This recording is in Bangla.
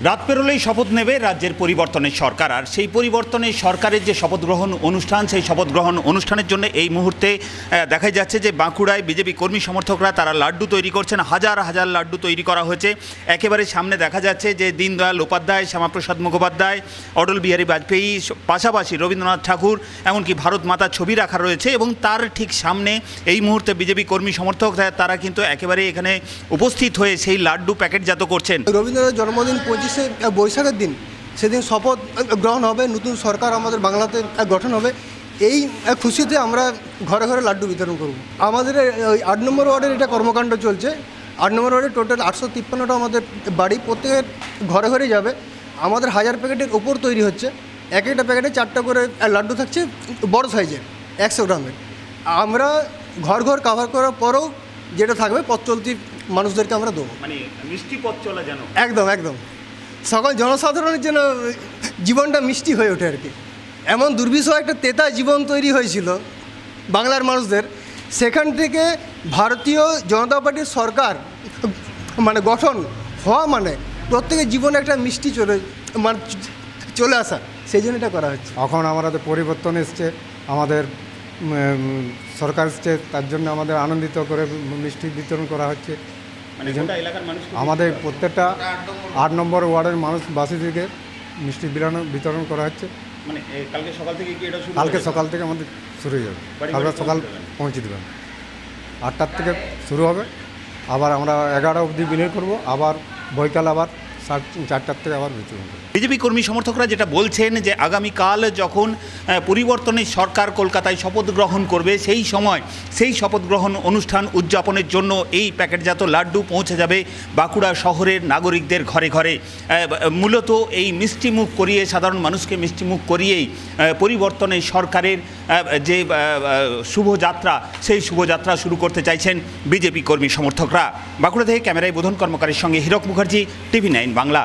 রাত পেরোলেই শপথ নেবে রাজ্যের পরিবর্তনের সরকার। আর সেই পরিবর্তনের সরকারের যে শপথ গ্রহণ অনুষ্ঠান, সেই শপথ গ্রহণ অনুষ্ঠানের জন্য এই মুহূর্তে দেখা যাচ্ছে যে বাঁকুড়ায় বিজেপি কর্মী সমর্থকরা তারা লাড্ডু তৈরি করছেন। হাজার হাজার লাড্ডু তৈরি করা হয়েছে। একেবারে সামনে দেখা যাচ্ছে যে দীনদয়াল উপাধ্যায়, শ্যামাপ্রসাদ মুখোপাধ্যায়, অটল বিহারী বাজপেয়ী, পাশাপাশি রবীন্দ্রনাথ ঠাকুর, এমনকি ভারত মাতার ছবি রাখা রয়েছে। এবং তার ঠিক সামনে এই মুহূর্তে বিজেপি কর্মী সমর্থক তারা কিন্তু একেবারে এখানে উপস্থিত হয়ে সেই লাড্ডু প্যাকেটজাত করছেন। রবীন্দ্রনাথ জন্মদিন 25শে বৈশাখের দিন, সেদিন শপথ গ্রহণ হবে, নতুন সরকার আমাদের বাংলাতে গঠন হবে। এই খুশিতে আমরা ঘরে ঘরে লাড্ডু বিতরণ করব। আমাদের ওই 8 নম্বর ওয়ার্ডের এটা কর্মকাণ্ড চলছে। 8 নম্বর ওয়ার্ডে টোটাল 853টা আমাদের বাড়ি, প্রত্যেকের ঘরে ঘরে যাবে। আমাদের 1000 প্যাকেটের ওপর তৈরি হচ্ছে। এক একটা প্যাকেটে 4টা করে লাড্ডু থাকছে, বড় সাইজের 100 গ্রামের। আমরা ঘর ঘর কাভার করার পরেও যেটা থাকবে পথ চলতি মানুষদেরকে আমরা দেবো, মানে মিষ্টি পথ চলা যেন একদম একদম সকল জনসাধারণের জন্য জীবনটা মিষ্টি হয়ে ওঠে আর কি। এমন দুর্বিষহ একটা তেতা জীবন তৈরি হয়েছিল বাংলার মানুষদের, সেখান থেকে ভারতীয় জনতা পার্টির সরকার মানে গঠন হওয়া মানে প্রত্যেকের জীবনে একটা মিষ্টি চলে আসা, সেই জন্য এটা করা হচ্ছে। এখন আমাদের পরিবর্তন এসছে, আমাদের সরকার এসছে, তার জন্য আমাদের আনন্দিত করে মিষ্টি বিতরণ করা হচ্ছে। আমাদের প্রত্যেকটা 8 নম্বর ওয়ার্ডের বাসীদেরকে মিষ্টি বিতরণ করা হচ্ছে। মানে কালকে সকাল থেকে কি এটা শুরু? কালকে সকাল থেকে আমাদের শুরু হয়ে যাবে, কালকে সকাল পৌঁছে দেবেন। 8টার থেকে শুরু হবে, আবার আমরা 11টা অবধি বিনিয়োগ করবো, আবার বৈকাল আবার 4টার থেকে আবার বিতরণ করবো। বিজেপি কর্মী সমর্থকরা যেটা বলছেন যে আগামীকাল যখন পরিবর্তনের সরকার কলকাতায় শপথ গ্রহণ করবে, সেই সময় সেই শপথ গ্রহণ অনুষ্ঠান উদযাপনের জন্য এই প্যাকেটজাত লাড্ডু পৌঁছে যাবে বাঁকুড়া শহরের নাগরিকদের ঘরে ঘরে। মূলত এই মিষ্টিমুখ করিয়ে, সাধারণ মানুষকে মিষ্টিমুখ করিয়েই পরিবর্তনের সরকারের যে শুভযাত্রা, সেই শুভযাত্রা শুরু করতে চাইছেন বিজেপি কর্মী সমর্থকরা। বাঁকুড়া থেকে ক্যামেরায় বোধন কর্মকারের সঙ্গে হীরক মুখার্জি, TV9 বাংলা।